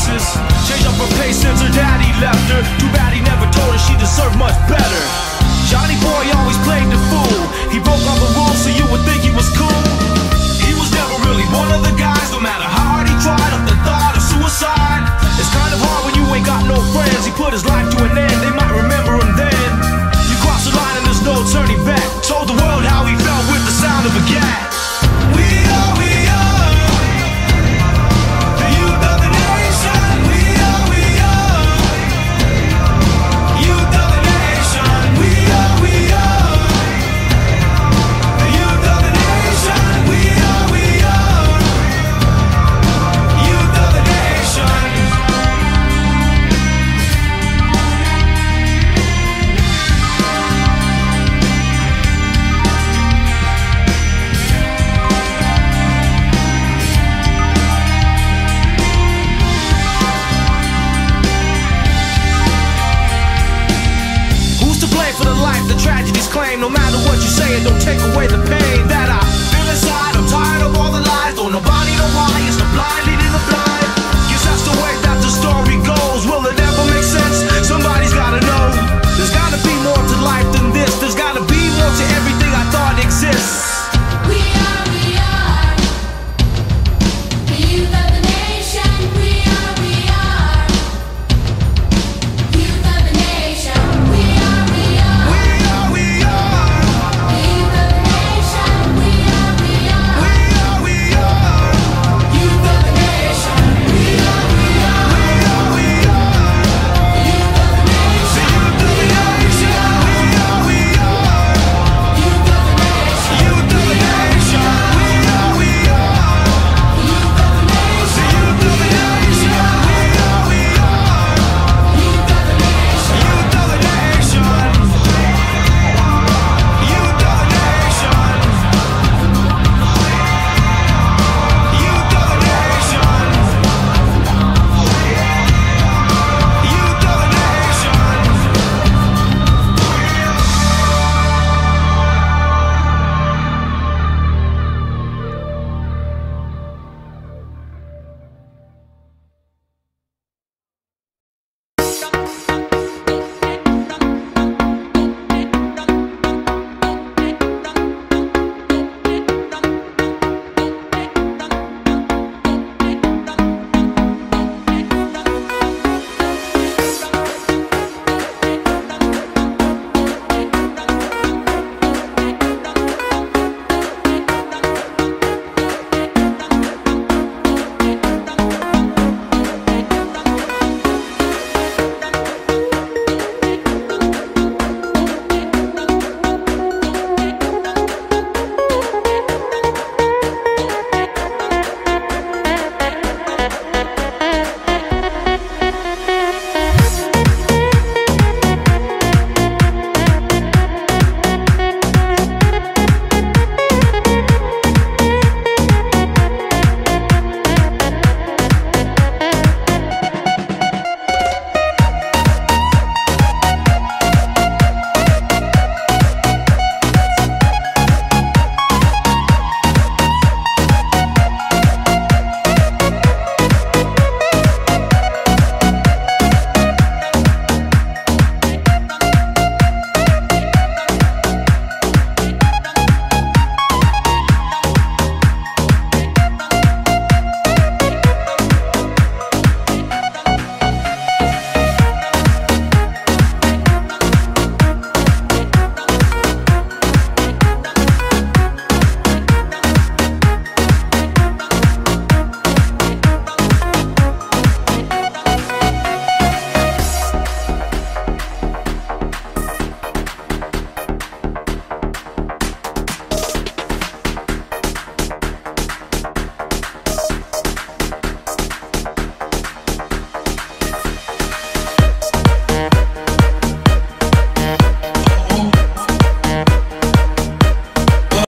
faces. Changed up her pace since her daddy left her. Too bad he never told her she deserved much better. Johnny boy always played the fool. He broke all the rules so you would think he was cool. He was never really one of the guys. No matter how hard he tried, up the thought of suicide. It's kind of hard when you ain't got no friends. He put his life to an end, they might remember him then. You cross the line and there's no turning back. Told the world how he felt with the sound of a gat. We are the youth of the nation. We are youth of the nation. We are the youth of the nation. We are youth of the nation. For the life the tragedies claim. No matter what you say, it don't take